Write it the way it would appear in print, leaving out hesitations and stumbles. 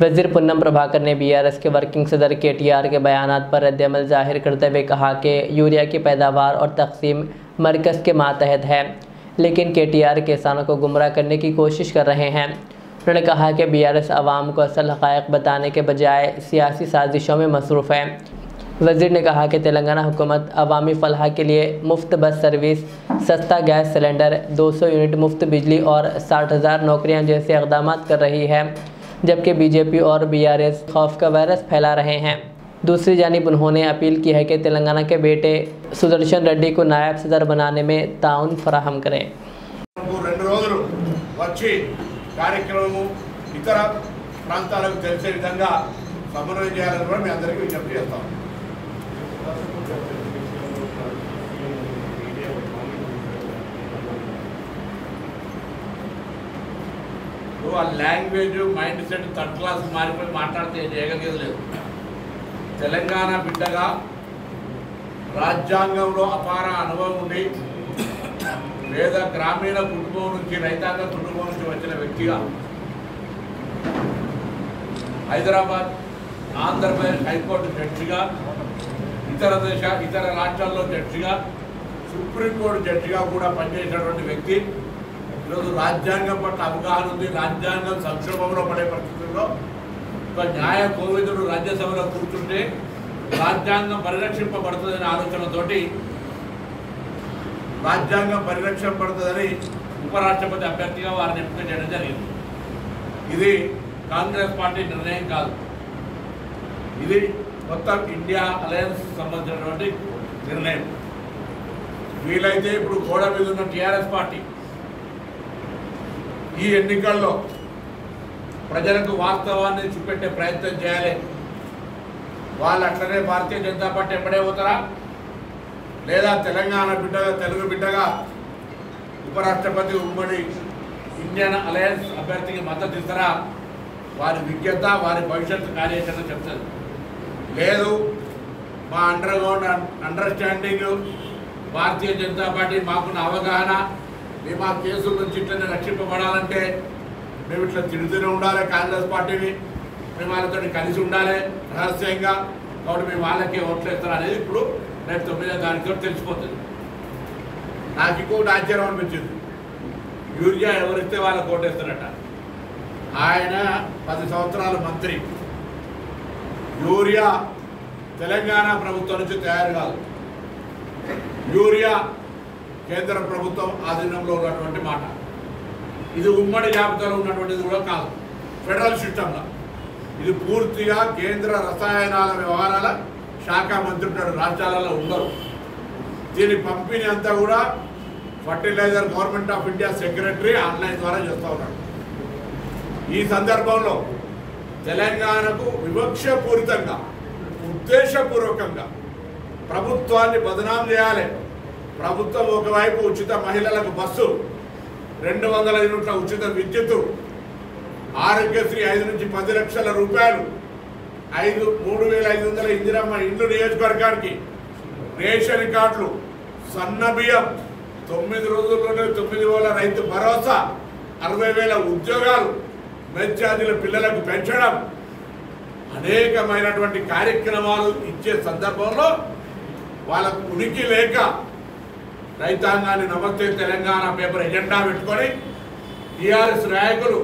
वज़ीर पुन्नम प्रभाकर ने बीआरएस के वर्किंग सदर केटीआर के बयानात पर रद्द-ए-अमल जाहिर करते हुए कहा कि यूरिया की पैदावार और तकसीम मरकज़ के मातहत है, लेकिन केटीआर किसानों को गुमराह करने की कोशिश कर रहे हैं। उन्होंने कहा कि बीआरएस अवाम को असल हक़ाइक़ बताने के बजाय सियासी साजिशों में मसरूफ़ है। वज़ीर ने कहा कि तेलंगाना हुकूमत अवामी फलाह के लिए मुफ्त बस सर्विस, सस्ता गैस सिलेंडर, 200 यूनिट मुफ्त बिजली और 60,000 नौकरियां जैसे इक़दाम कर रही है, जबकि बीजेपी और बीआरएस खौफ का वायरस फैला रहे हैं। दूसरी जानिब उन्होंने अपील की है कि तेलंगाना के बेटे सुदर्शन रेड्डी को नायब सदर बनाने में ताउन फराहम करें। ఆ language mind set third class మారిపోయి మాట్లాడితే చేయగలిగేది. తెలంగాణ బిడ్డగా రాజ్యాంగంలో అపార అనుభవం ఉండి పేద గ్రామీణ కుటుంబం నుంచి రైతాంగ కుటుంబం నుంచి వచ్చిన వ్యక్తిగా హైదరాబాద్ ఆంధ్రప్రదేశ్ హైకోర్టు జడ్జిగా ఇతర రాష్ట్రాల్లో జడ్జిగా సుప్రీంకోర్టు జడ్జిగా కూడా పనిచేసినటువంటి వ్యక్తి. ఈరోజు రాజ్యాంగం పట్ల అవగాహన ఉంది. రాజ్యాంగం సంక్షోభంలో పడే పరిస్థితుల్లో ఒక న్యాయ కోవిదుడు రాజ్యసభలో కూర్చుంటే రాజ్యాంగం పరిరక్షింపబడుతుందనే ఆలోచనతోటి రాజ్యాంగం పరిరక్షింపబడుతుందని ఉపరాష్ట్రపతి అభ్యర్థిగా వారిని ఎంపిక చేయడం జరిగింది. ఇది కాంగ్రెస్ పార్టీ నిర్ణయం కాదు, ఇది మొత్తం ఇండియా అలయన్స్ సంబంధించినటువంటి నిర్ణయం. వీలైతే ఇప్పుడు గోడ మీద ఉన్న టీఆర్ఎస్ పార్టీ ఈ ఎన్నికల్లో ప్రజలకు వాస్తవాన్ని చూపెట్టే ప్రయత్నం చేయాలి. వాళ్ళు అట్లనే భారతీయ జనతా పార్టీ ఎప్పుడే పోతారా, లేదా తెలంగాణ బిడ్డగా తెలుగు బిడ్డగా ఉపరాష్ట్రపతి ఉమ్మడి ఇండియన్ అలయన్స్ అభ్యర్థికి మద్దతు ఇస్తారా, వారి విజ్ఞత వారి భవిష్యత్తు కార్యాచరణ చెప్తుంది. లేదు మా అండర్స్టాండింగ్ భారతీయ జనతా పార్టీ మాకున్న అవగాహన, మేము ఆ కేసుల నుంచి ఇట్లనే రక్షింపబడాలంటే మేము ఇట్లా తిరుగుతూనే ఉండాలి, కాంగ్రెస్ పార్టీని మేము వాళ్ళతో కలిసి ఉండాలి రహస్యంగా, కాబట్టి మేము వాళ్ళకే ఓట్లు వేస్తాం అనేది ఇప్పుడు రేపు 9వ తారీఖుతో తెలిసిపోతుంది. నాకు ఇంకొకటి ఆశ్చర్యం అనిపించింది, యూరియా ఎవరిస్తే వాళ్ళకి ఓటేస్తారట. ఆయన 10 సంవత్సరాల మంత్రి. యూరియా తెలంగాణ ప్రభుత్వం నుంచి తయారు కాదు, యూరియా కేంద్ర ప్రభుత్వం ఆధీనంలో ఉన్నటువంటి మాట. ఇది ఉమ్మడి జాబితాలో ఉన్నటువంటిది కూడా కాదు, ఫెడరల్ సిస్టంలో. ఇది పూర్తిగా కేంద్ర రసాయనాల వ్యవహారాల శాఖ మంత్రి ఉంటాడు, రాష్ట్రాలలో ఉండరు. దీని పంపిణీ అంతా కూడా fertilizer government of India secretary online ద్వారా చేస్తూ ఉన్నాడు. ఈ సందర్భంలో తెలంగాణకు వివక్షపూరితంగా ఉద్దేశపూర్వకంగా ప్రభుత్వాన్ని బదనాం చేయాలి. ప్రభుత్వం ఒకవైపు ఉచిత మహిళలకు బస్సు, 200 యూనిట్ల ఉచిత విద్యుత్తు, ఆరోగ్యశ్రీ 5 నుంచి 10 లక్షల రూపాయలు, 3,500 ఇందిరమ్మ ఇండ్లు నియోజకవర్గానికి, రేషన్ కార్డులు, సన్న బియ్యం, 9 రోజుల్లోనే 9,000 రైతు భరోసా, 60,000 ఉద్యోగాలు, మెచ్చార్జీల పిల్లలకు పెంచడం, అనేకమైనటువంటి కార్యక్రమాలు ఇచ్చే సందర్భంలో వాళ్ళకు ఉనికి లేక రైతాంగాన్ని నమస్తే తెలంగాణ పేపర్ ఎజెండా పెట్టుకొని టీఆర్ఎస్ నాయకులు